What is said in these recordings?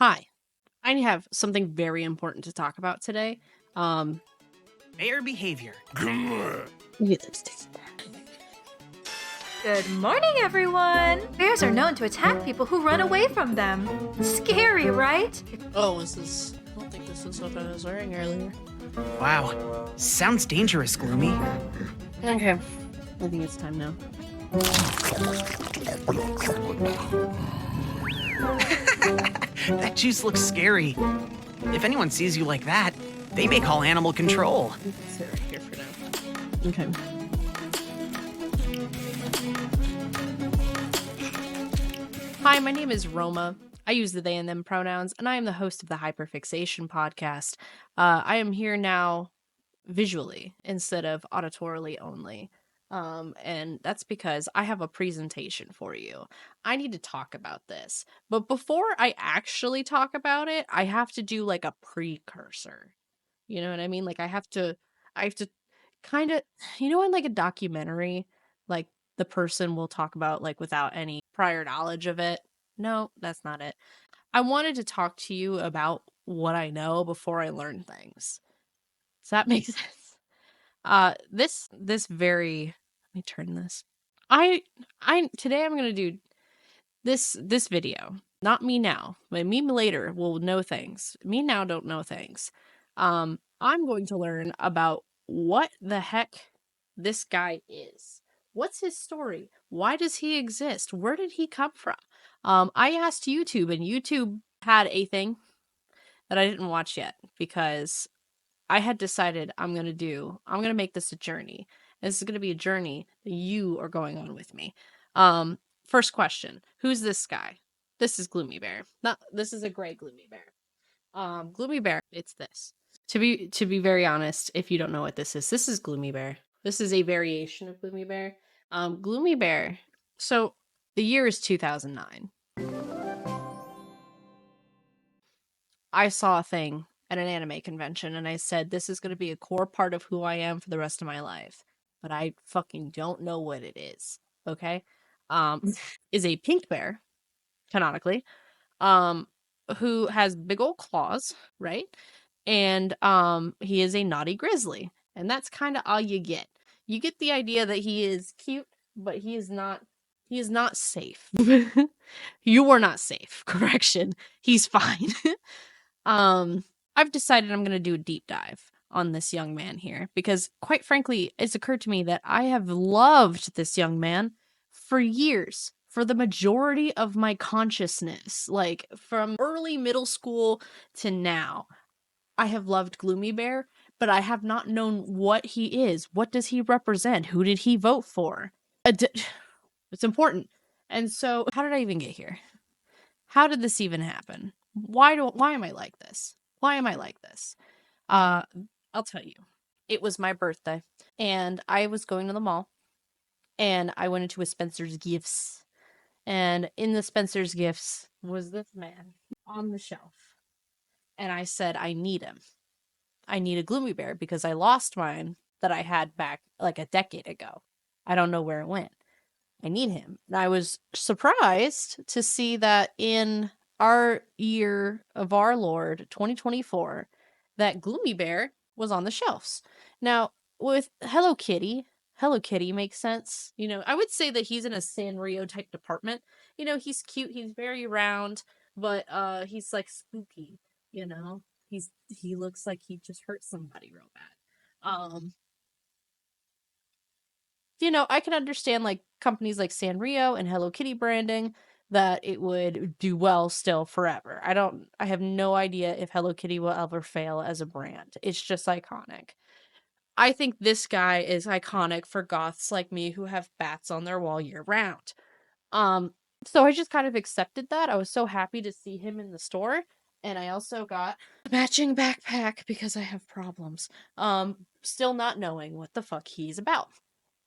Hi, I have something very important to talk about today. Bear behavior. Good morning, everyone! Bears are known to attack people who run away from them. Scary, right? Oh, I don't think this is what I was wearing earlier. Wow, sounds dangerous, Gloomy. Okay, I think it's time now. That juice looks scary. If anyone sees you like that, they may call animal control. Sit right here for now. Okay. Hi, my name is Roma. I use the they and them pronouns, and I am the host of the Hyperfixation podcast. I am here now visually instead of auditorily only. And that's because I have a presentation for you. I need to talk about this. But before I actually talk about it, I have to do like a precursor. You know what I mean? Like I have to kind of, in like a documentary, like the person will talk about like without any prior knowledge of it. No, that's not it. I wanted to talk to you about what I know before I learn things. Does that make sense? This very let me turn this. I today I'm gonna do this video. Not me now, but me later will know things. Me now don't know things. I'm going to learn about what the heck this guy is. What's his story? Why does he exist? Where did he come from? I asked YouTube, and YouTube had a thing that I didn't watch yet because I had decided I'm going to make this a journey. This is going to be a journey that you are going on with me. First question, who's this guy? This is Gloomy Bear. This is a gray Gloomy Bear. Gloomy Bear, it's this. To be very honest, if you don't know what this is Gloomy Bear. This is a variation of Gloomy Bear. Gloomy Bear. So the year is 2009. I saw a thing at an anime convention and I said, this is going to be a core part of who I am for the rest of my life. But I fucking don't know what it is. Okay? Is a pink bear, canonically, who has big old claws, right? And he is a naughty grizzly. And that's kind of all you get. You get the idea that he is cute, but he is not safe. You are not safe. Correction. He's fine. I've decided I'm going to do a deep dive on this young man here because, quite frankly, it's occurred to me that I have loved this young man for years, for the majority of my consciousness, like from early middle school to now. I have loved Gloomy Bear, but I have not known what he is. What does he represent? Who did he vote for? It's important. And so, how did I even get here? How did this even happen? Why am I like this? Why am I like this? I'll tell you. It was my birthday, and I was going to the mall, and I went into a Spencer's Gifts, and in the Spencer's Gifts was this man on the shelf, and I said, I need him. I need a Gloomy Bear because I lost mine that I had back like a decade ago. I don't know where it went. I need him. And I was surprised to see that in our year of our Lord, 2024, that Gloomy Bear was on the shelves. Now, with Hello Kitty makes sense. I would say that he's in a Sanrio type department. He's cute, he's very round, but he's like spooky, he looks like he just hurt somebody real bad. I can understand like companies like Sanrio and Hello Kitty branding that it would do well still forever. I have no idea if Hello Kitty will ever fail as a brand. It's just iconic. I think this guy is iconic for goths like me who have bats on their wall year round. So I just kind of accepted that. I was so happy to see him in the store. And I also got a matching backpack because I have problems. Still not knowing what the fuck he's about.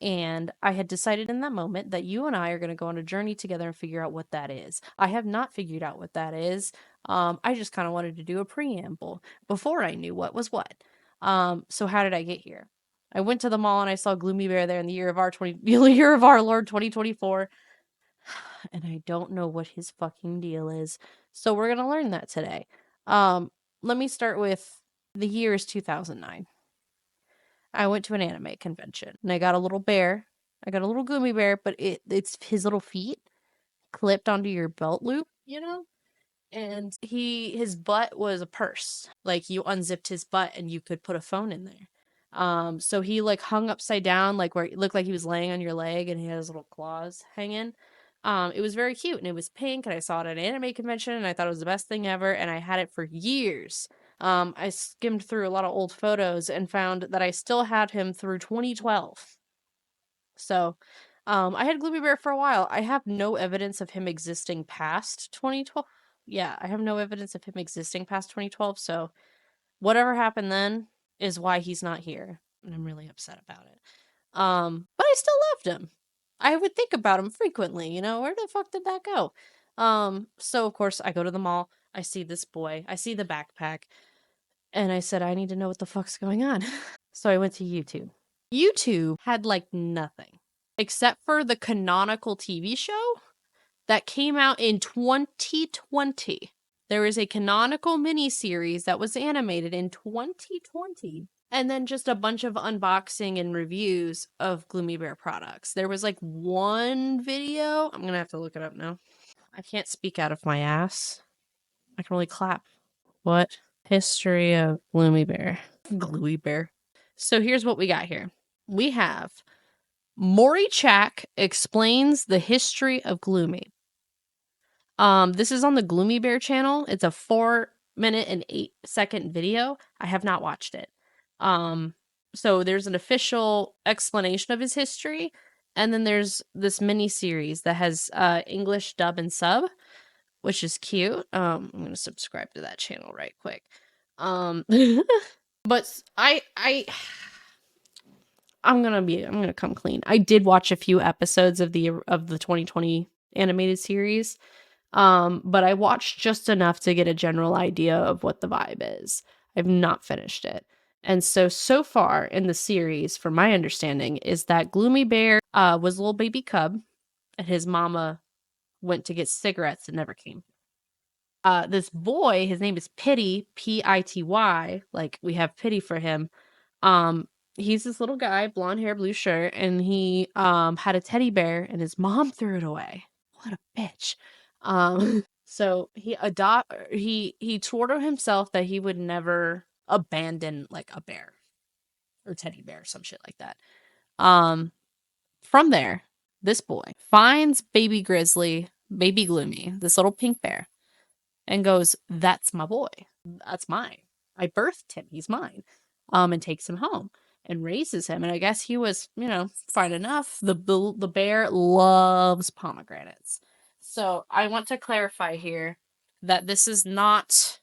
And I had decided in that moment that you and I are going to go on a journey together and figure out what that is. I have not figured out what that is. I just kind of wanted to do a preamble before I knew what was what. So how did I get here? I went to the mall and I saw Gloomy Bear there in the year of our Lord 2024. And I don't know what his fucking deal is. So we're gonna learn that today. Let me start with the year is 2009. I went to an anime convention and I got a little bear. I got a little Gloomy Bear, but it's his little feet clipped onto your belt loop, you know? And his butt was a purse. Like you unzipped his butt and you could put a phone in there. So he like hung upside down, like where it looked like he was laying on your leg and he had his little claws hanging. It was very cute and it was pink and I saw it at an anime convention and I thought it was the best thing ever and I had it for years. I skimmed through a lot of old photos and found that I still had him through 2012. So, I had Gloomy Bear for a while. I have no evidence of him existing past 2012. Yeah, I have no evidence of him existing past 2012. So, whatever happened then is why he's not here. And I'm really upset about it. But I still loved him. I would think about him frequently, you know, where the fuck did that go? So of course I go to the mall, I see this boy, I see the backpack, and I said, I need to know what the fuck's going on. So I went to YouTube. YouTube had like nothing except for the canonical TV show that came out in 2020. There is a canonical miniseries that was animated in 2020. And then just a bunch of unboxing and reviews of Gloomy Bear products. There was like one video. I'm going to have to look it up now. I can't speak out of my ass. I can only clap. What? History of Gloomy Bear. Gloomy Bear. So here's what we got here. We have Maury Chack explains the history of Gloomy. This is on the Gloomy Bear channel. It's a 4-minute and 8-second video. I have not watched it. So there's an official explanation of his history, and then there's this mini series that has English dub and sub, which is cute. I'm gonna subscribe to that channel right quick. But I'm gonna come clean. I did watch a few episodes of the 2020 animated series. But I watched just enough to get a general idea of what the vibe is. I've not finished it. And so far in the series, from my understanding, is that Gloomy Bear was a little baby cub, and his mama went to get cigarettes and never came. This boy, his name is Pity, Pity, like we have pity for him. He's this little guy, blonde hair, blue shirt, and he had a teddy bear, and his mom threw it away. What a bitch. So he swore to himself that he would never abandon like a bear or teddy bear, some shit like that. From there, this boy finds baby Gloomy, this little pink bear, and goes, "That's my boy. That's mine. I birthed him. He's mine." And takes him home and raises him. And I guess he was, fine enough. The bear loves pomegranates. So I want to clarify here that this is not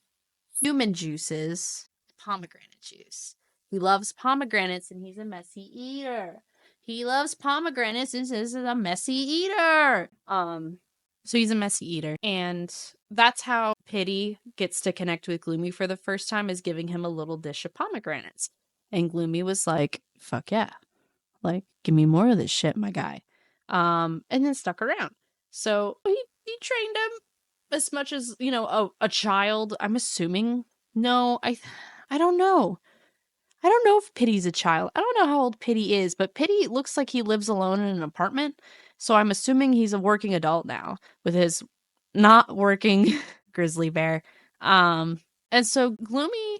human juices, pomegranate juice. He loves pomegranates and he's a messy eater. He loves pomegranates and is a messy eater. So he's a messy eater. And that's how Pity gets to connect with Gloomy for the first time, is giving him a little dish of pomegranates. And Gloomy was like, fuck yeah. Like, give me more of this shit, my guy. And then stuck around. So he trained him as much as, a child. I'm assuming. No, I don't know. I don't know if Pity's a child. I don't know how old Pity is, but Pity looks like he lives alone in an apartment. So I'm assuming he's a working adult now with his not working grizzly bear. And so Gloomy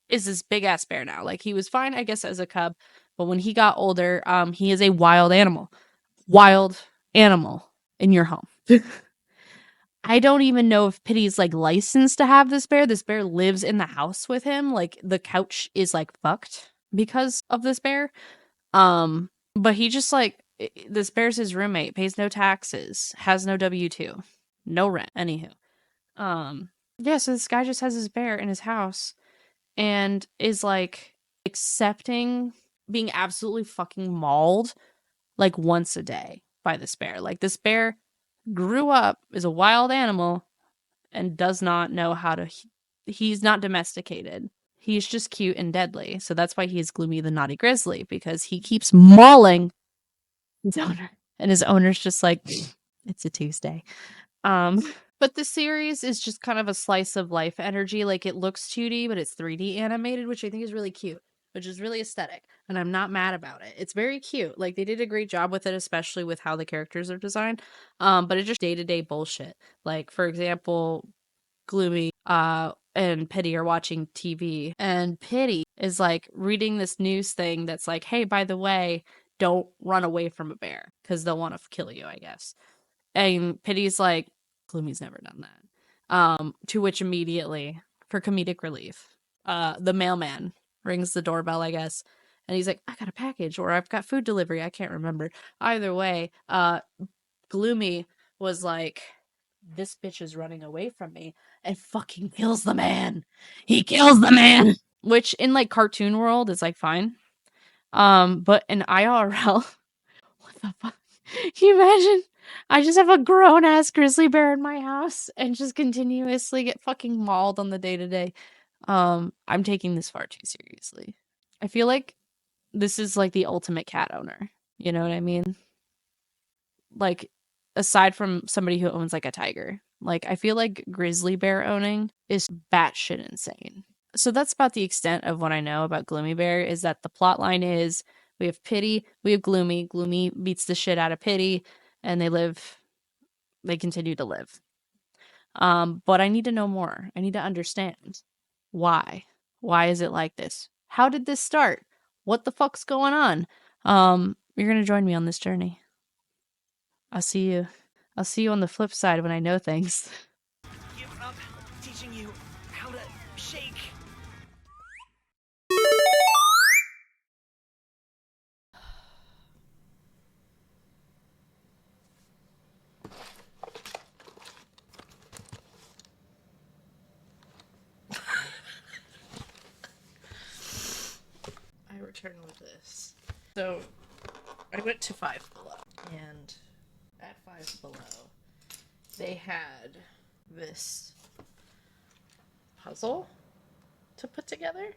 is this big ass bear now. Like, he was fine, I guess, as a cub, but when he got older, he is a wild animal. Wild animal in your home. I don't even know if Pity's like licensed to have this bear. This bear lives in the house with him. Like, the couch is like fucked because of this bear. But he just like, this bear's his roommate, pays no taxes, has no W-2, no rent, anywho. Yeah, so this guy just has his bear in his house and is like accepting being absolutely fucking mauled like once a day by this bear. Like, this bear grew up as a wild animal and does not know how to, he's not domesticated. He's just cute and deadly. So that's why he's Gloomy the Naughty Grizzly, because he keeps mauling his owner. And his owner's just like, It's a Tuesday. Um, but the series is just kind of a slice of life energy. Like, it looks 2D, but it's 3D animated, which I think is really cute, which is really aesthetic. And I'm not mad about it. It's very cute. Like, they did a great job with it, especially with how the characters are designed. But it's just day-to-day bullshit. Like, for example, Gloomy and Pity are watching TV, and Pity is like reading this news thing that's like, hey, by the way, don't run away from a bear because they'll want to kill you, I guess. And Pity's like, Gloomy's never done that. To which immediately, for comedic relief, the mailman rings the doorbell, I guess, and he's like, I got a package, or I've got food delivery, I can't remember. Either way, Gloomy was like, this bitch is running away from me, and fucking kills the man. He kills the man. Which in like cartoon world is like fine. But in IRL, what the fuck? Can you imagine? I just have a grown ass grizzly bear in my house and just continuously get fucking mauled on the day to day. I'm taking this far too seriously. I feel like this is like the ultimate cat owner. You know what I mean? Like, aside from somebody who owns like a tiger, like, I feel like grizzly bear owning is batshit insane. So that's about the extent of what I know about Gloomy Bear, is that the plot line is we have Pity, we have Gloomy. Gloomy beats the shit out of Pity, and they continue to live. But I need to know more. I need to understand why. Why is it like this? How did this start? What the fuck's going on? You're gonna join me on this journey. I'll see you on the flip side when I know things. Give up teaching you how to shake. I return with this. So, I went to Five Below, and at Five Below, they had this puzzle to put together.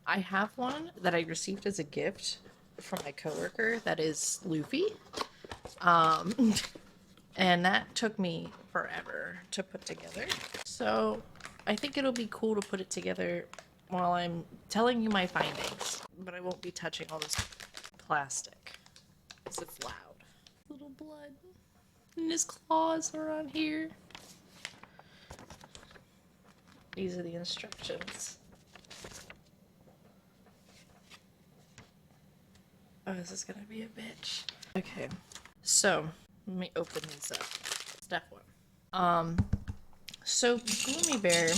I have one that I received as a gift from my coworker that is Luffy. And that took me forever to put together. So I think it'll be cool to put it together while I'm telling you my findings. But I won't be touching all this plastic because it's loud. Little blood. And his claws are on here. These are the instructions. Oh, this is gonna be a bitch. Okay, so let me open these up. Step one. So Gloomy Bear.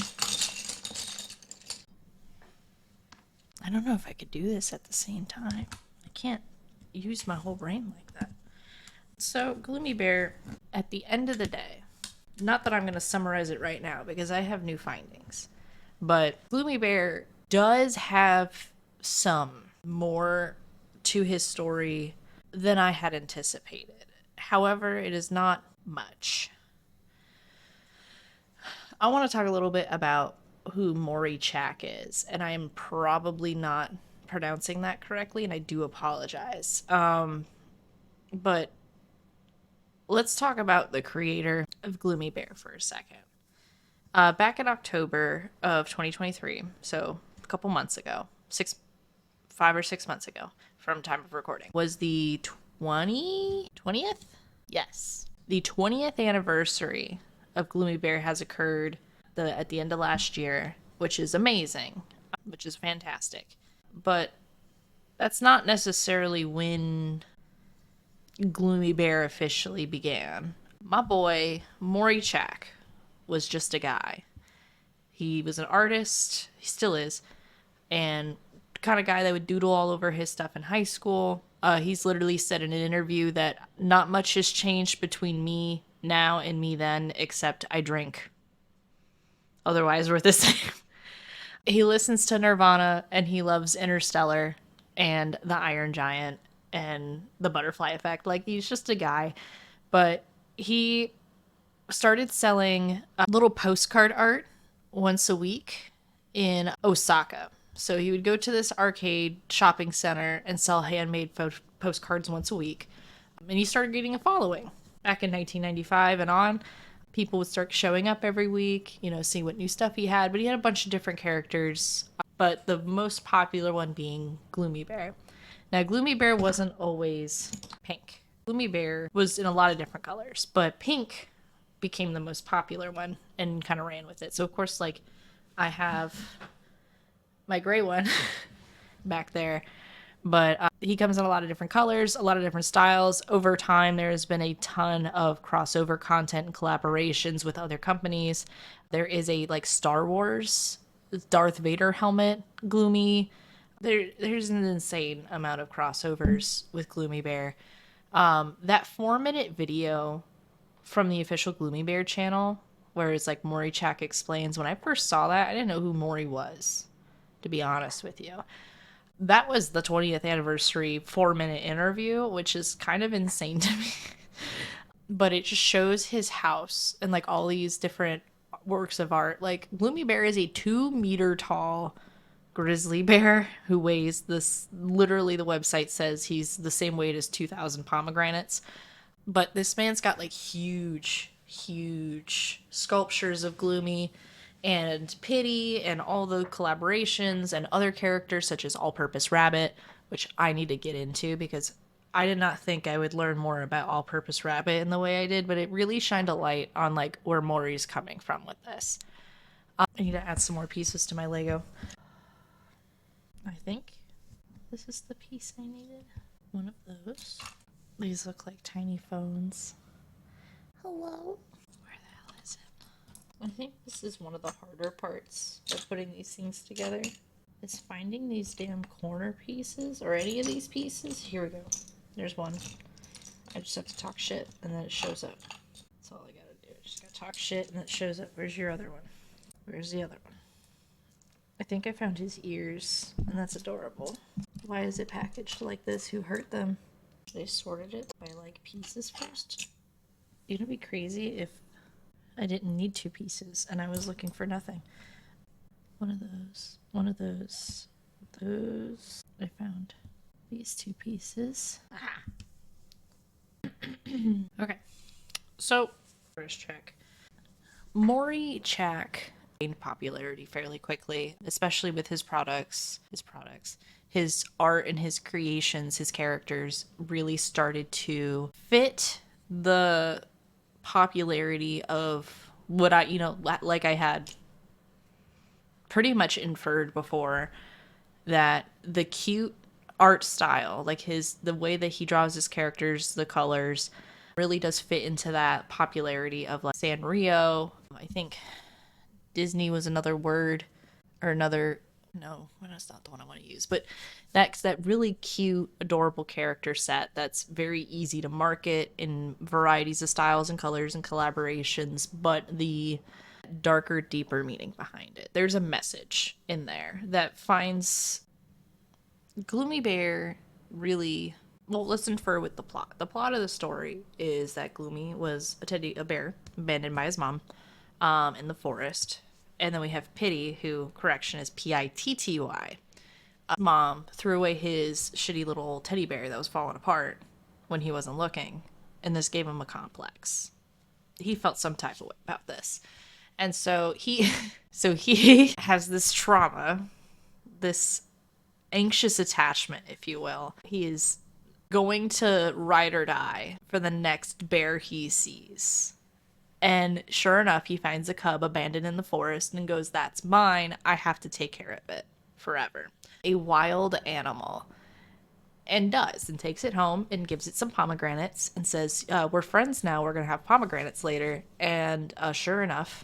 I don't know if I could do this at the same time. I can't use my whole brain like that. So Gloomy Bear, at the end of the day, not that I'm going to summarize it right now because I have new findings, but Gloomy Bear does have some more to his story than I had anticipated. However, it is not much. I want to talk a little bit about who Maury Chak is, and I am probably not pronouncing that correctly, and I do apologize. But let's talk about the creator of Gloomy Bear for a second. Back in October of 2023, so a couple months ago, 5 or 6 months ago from time of recording, was the 20th? Yes. The 20th anniversary of Gloomy Bear has occurred at the end of last year, which is amazing, which is fantastic. But that's not necessarily when Gloomy Bear officially began. My boy, Maury Chak, was just a guy. He was an artist, he still is, and kind of guy that would doodle all over his stuff in high school. He's literally said in an interview that not much has changed between me now and me then, except I drink. Otherwise, we're the same. He listens to Nirvana, and he loves Interstellar and The Iron Giant and The Butterfly Effect. Like, he's just a guy. But he started selling little postcard art once a week in Osaka. So he would go to this arcade shopping center and sell handmade postcards once a week. And he started getting a following. back in 1995 and on, people would start showing up every week, see what new stuff he had. But he had a bunch of different characters, but the most popular one being Gloomy Bear. Now, Gloomy Bear wasn't always pink. Gloomy Bear was in a lot of different colors, but pink became the most popular one and kind of ran with it. So, of course, like, I have my gray one back there, but he comes in a lot of different colors, a lot of different styles. Over time, there's been a ton of crossover content and collaborations with other companies. There is a like Star Wars Darth Vader helmet, Gloomy. There's an insane amount of crossovers with Gloomy Bear. That 4-minute video from the official Gloomy Bear channel, where it's like Maury Chak explains, when I first saw that, I didn't know who Maury was, to be honest with you. That was the 20th anniversary 4-minute interview, which is kind of insane to me. But it just shows his house and like all these different works of art. Like, Gloomy Bear is a 2-meter tall grizzly bear who weighs this, literally the website says he's the same weight as 2,000 pomegranates. But this man's got like huge sculptures of Gloomy and Pity and all the collaborations and other characters such as All Purpose Rabbit, which I need to get into because I did not think I would learn more about All Purpose Rabbit in the way I did, but it really shined a light on like where Maury's coming from with this. I need to add some more pieces to my Lego. I think this is the piece I needed. One of those. These look like tiny phones. Hello? Where the hell is it? I think this is one of the harder parts of putting these things together. Is finding these damn corner pieces or any of these pieces. Here we go. There's one. I just have to talk shit and then it shows up. That's all I gotta do. I just gotta talk shit and it shows up. Where's your other one? Where's the other one? I think I found his ears and that's adorable. Why is it packaged like this? Who hurt them? They sorted it by like pieces first. It'd be crazy if I didn't need 2 pieces and I was looking for nothing. One of those. I found these 2 pieces. Okay, so first check. Maury Chak gained popularity fairly quickly, especially with his art and his creations. His characters really started to fit the popularity of what I had pretty much inferred before, that the cute art style, like the way that he draws his characters, the colors, really does fit into that popularity of like Sanrio. I think Disney was another word, or another, no, that's not the one I want to use, but that's that really cute, adorable character set that's very easy to market in varieties of styles and colors and collaborations, but the darker, deeper meaning behind it. There's a message in there that finds Gloomy Bear really, well, let's infer with the plot. The plot of the story is that Gloomy was a bear abandoned by his mom in the forest. And then we have Pity, who, correction, is Pitty. Mom threw away his shitty little teddy bear that was falling apart when he wasn't looking. And this gave him a complex. He felt some type of way about this. And so he has this trauma, this anxious attachment, if you will. He is going to ride or die for the next bear he sees. And sure enough, he finds a cub abandoned in the forest and goes, "That's mine. I have to take care of it forever." A wild animal. And does, and takes it home and gives it some pomegranates and says, "We're friends now. We're going to have pomegranates later." And sure enough,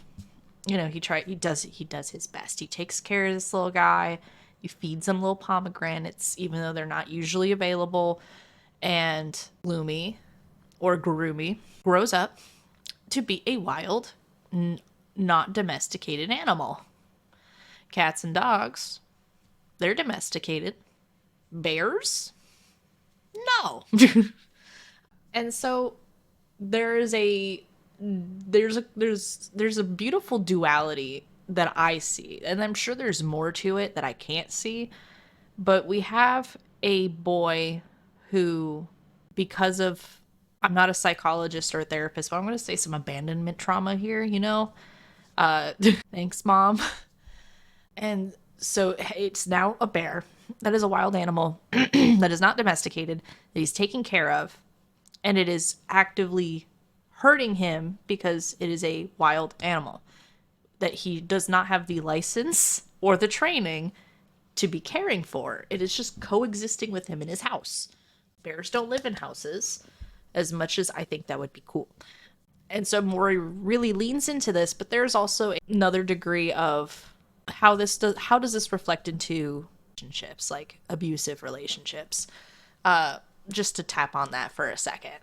he does his best. He takes care of this little guy. He feeds him little pomegranates, even though they're not usually available. And Gloomy, or Groomy, grows up to be a wild, not domesticated animal. Cats and dogs, they're domesticated. Bears? No. And so there's a beautiful duality that I see, and I'm sure there's more to it that I can't see, but we have a boy who, because of I'm not a psychologist or a therapist, but I'm going to say some abandonment trauma here, Thanks, mom. And so it's now a bear that is a wild animal that is not domesticated, that he's taken care of, and it is actively hurting him because it is a wild animal that he does not have the license or the training to be caring for. It is just coexisting with him in his house. Bears don't live in houses, as much as I think that would be cool. And so Maury really leans into this, but there's also another degree of how does this reflect into relationships, like abusive relationships. Just to tap on that for a second.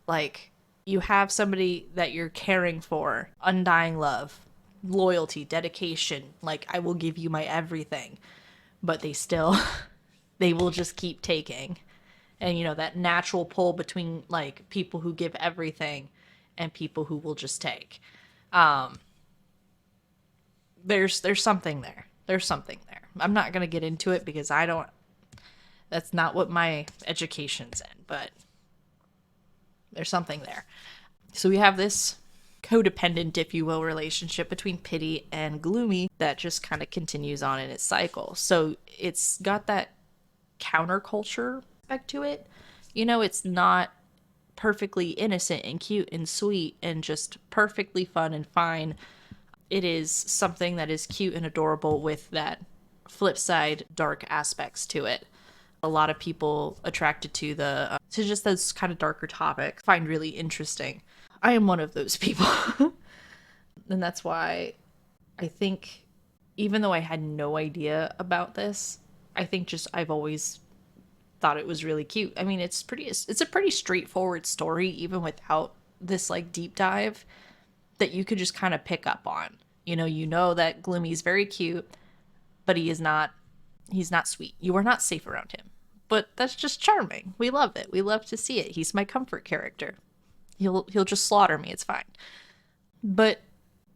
Like, you have somebody that you're caring for, undying love, loyalty, dedication, like, I will give you my everything, but they will just keep taking. And that natural pull between like people who give everything and people who will just take. There's something there. There's something there. I'm not going to get into it because that's not what my education's in, but there's something there. So we have this codependent, if you will, relationship between Pity and Gloomy that just kind of continues on in its cycle. So it's got that counterculture aspect to it. It's not perfectly innocent and cute and sweet and just perfectly fun and fine. It is something that is cute and adorable with that flip side dark aspects to it. A lot of people attracted to just those kind of darker topics find really interesting. I am one of those people. And that's why I think, even though I had no idea about this, I think just I've always thought it was really cute. I mean, it's a pretty straightforward story, even without this like deep dive that you could just kind of pick up on. That Gloomy's very cute, but he's not sweet. You are not safe around him. But that's just charming. We love it. We love to see it. He's my comfort character. He'll just slaughter me. It's fine. But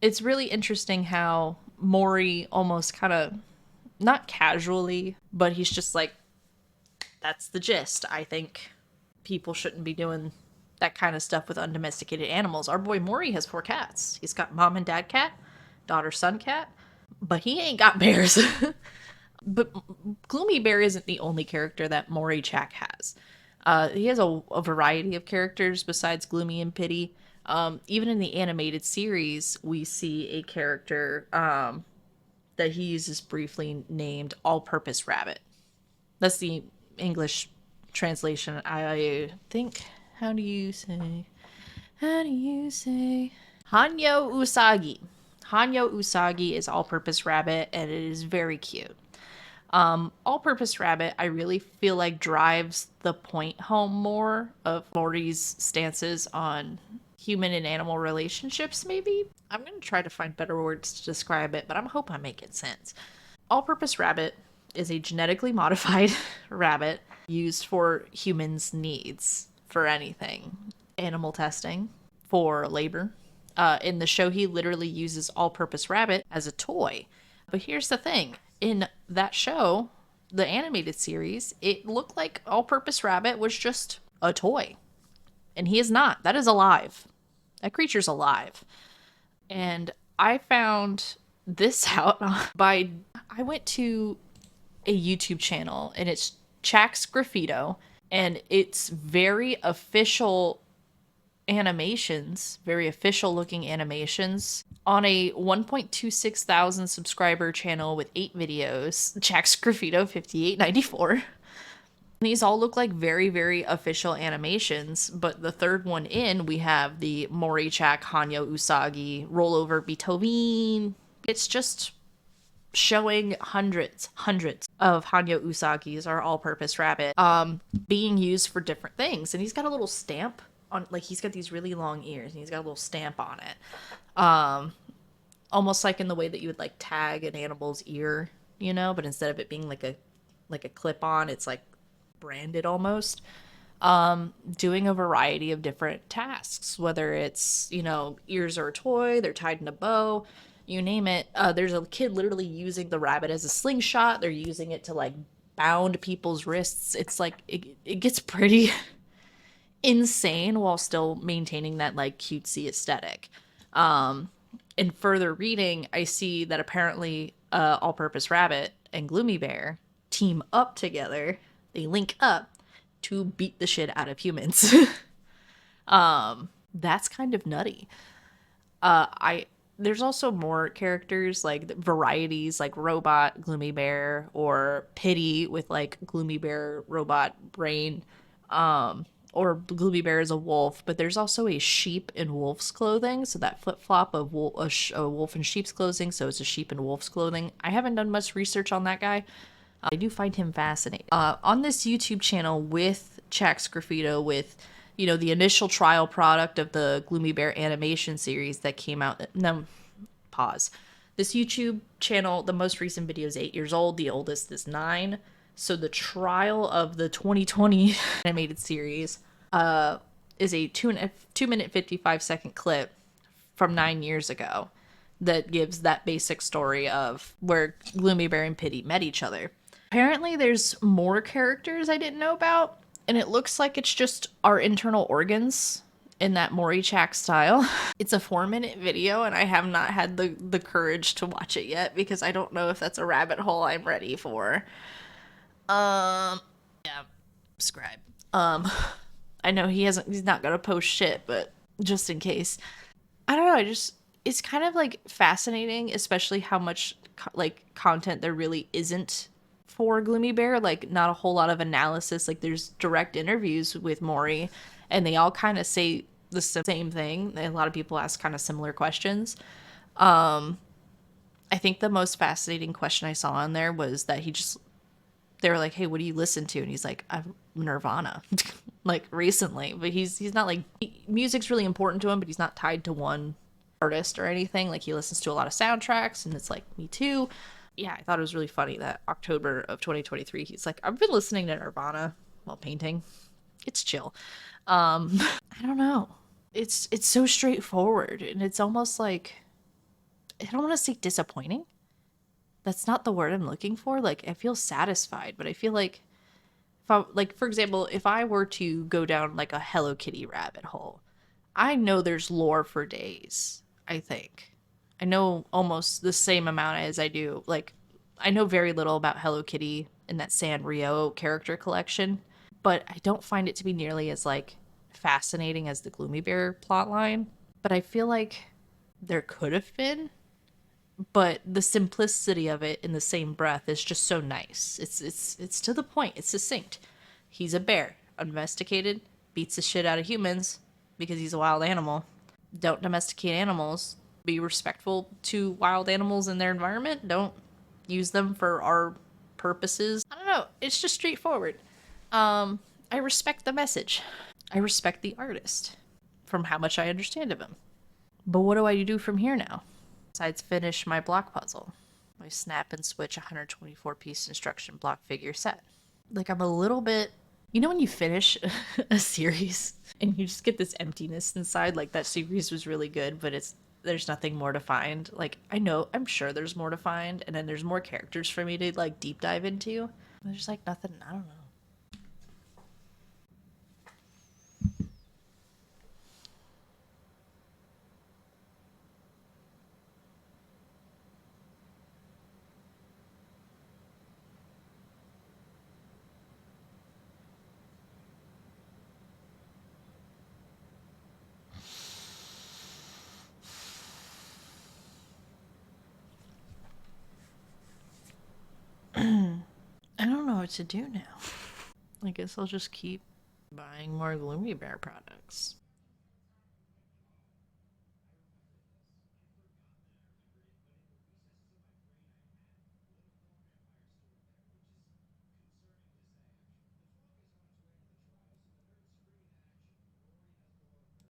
it's really interesting how Maury almost kind of, not casually, but he's just like, that's the gist. I think people shouldn't be doing that kind of stuff with undomesticated animals. Our boy Maury has 4 cats. He's got mom and dad cat, daughter son cat, but he ain't got bears. But Gloomy Bear isn't the only character that Maury Chack has. He has a variety of characters besides Gloomy and Pity. Even in the animated series, we see a character that he uses briefly named All-Purpose Rabbit. That's the English translation. I think, how do you say Hanyo Usagi. Hanyo Usagi is All-Purpose Rabbit, and it is very cute. All-Purpose Rabbit, I really feel like drives the point home more of Maury's stances on human and animal relationships, maybe? I'm going to try to find better words to describe it, but I hope I'm making sense. All-Purpose Rabbit is a genetically modified rabbit used for humans' needs for anything. Animal testing, for labor. In the show, he literally uses All-Purpose Rabbit as a toy. But here's the thing. In that show, the animated series, it looked like All-Purpose Rabbit was just a toy. And he is not. That is alive. That creature's alive. And I found this out I went to a YouTube channel, and it's Chax Graffito, and it's very official animations, very official looking animations on a 1.26 thousand subscriber channel with 8 videos, Chax Graffito 5894. These all look like very, very official animations, but the third one in, we have the Maury Chack Hanyo Usagi rollover Beethoven. It's just showing hundreds of Hanyo Usagis, our all-purpose rabbit, being used for different things. And he's got a little stamp on, like, he's got these really long ears, and he's got a little stamp on it. Almost like in the way that you would, like, tag an animal's ear, but instead of it being like a clip-on, it's like branded almost. Doing a variety of different tasks, whether it's, ears are a toy, they're tied in a bow, you name it. There's a kid literally using the rabbit as a slingshot. They're using it to, like, bound people's wrists. It's like, it gets pretty insane while still maintaining that like cutesy aesthetic. In further reading, I see that apparently All Purpose Rabbit and Gloomy Bear team up together. They link up to beat the shit out of humans. That's kind of nutty. I There's also more characters like varieties like Robot, Gloomy Bear, or Pity with like Gloomy Bear robot brain. Or Gloomy Bear is a wolf, but there's also a sheep in wolf's clothing. So that flip flop of a wolf in sheep's clothing. So it's a sheep in wolf's clothing. I haven't done much research on that guy. I do find him fascinating. On this YouTube channel with Chax Graffito, with the initial trial product of the Gloomy Bear animation series that came out. No, pause. This YouTube channel, the most recent video is 8 years old. The oldest is 9. So the trial of the 2020 animated series is a 2-minute 55-second clip from 9 years ago that gives that basic story of where Gloomy Bear and Pity met each other. Apparently there's more characters I didn't know about, and it looks like it's just our internal organs in that Maury Chax style. It's a 4-minute video, and I have not had the courage to watch it yet because I don't know if that's a rabbit hole I'm ready for. Yeah, subscribe. I know he's not gonna post shit, but just in case. I don't know, it's kind of like fascinating, especially how much like content there really isn't for Gloomy Bear. Like, not a whole lot of analysis. Like, there's direct interviews with Maury, and they all kind of say the same thing. A lot of people ask kind of similar questions. I think the most fascinating question I saw on there was that they were like, "Hey, what do you listen to?" And he's like, Nirvana, like recently. But he's not like, music's really important to him, but he's not tied to one artist or anything. Like, he listens to a lot of soundtracks, and it's like, me too. Yeah, I thought it was really funny that October of 2023, he's like, I've been listening to Nirvana while painting. It's chill. I don't know. It's so straightforward, and it's almost like, I don't want to say disappointing. That's not the word I'm looking for. Like, I feel satisfied, but I feel like, for example, if I were to go down like a Hello Kitty rabbit hole, I know there's lore for days. I think I know almost the same amount as I do. Like, I know very little about Hello Kitty in that Sanrio character collection, but I don't find it to be nearly as like fascinating as the Gloomy Bear plotline. But I feel like there could have been, but the simplicity of it in the same breath is just so nice. It's to the point. It's succinct. He's a bear, undomesticated, beats the shit out of humans because he's a wild animal. Don't domesticate animals. Be respectful to wild animals in their environment. Don't use them for our purposes. I don't know. It's just straightforward. I respect the message. I respect the artist from how much I understand of him. But what do I do from here now? Besides finish my block puzzle, my snap and switch 124 piece instruction block figure set. Like, I'm a little bit, when you finish a series and you just get this emptiness inside, like, that series was really good, but there's nothing more to find. Like, I'm sure there's more to find, and then there's more characters for me to like deep dive into. There's like nothing, I don't know. I don't know what to do now. I guess I'll just keep buying more Gloomy Bear products.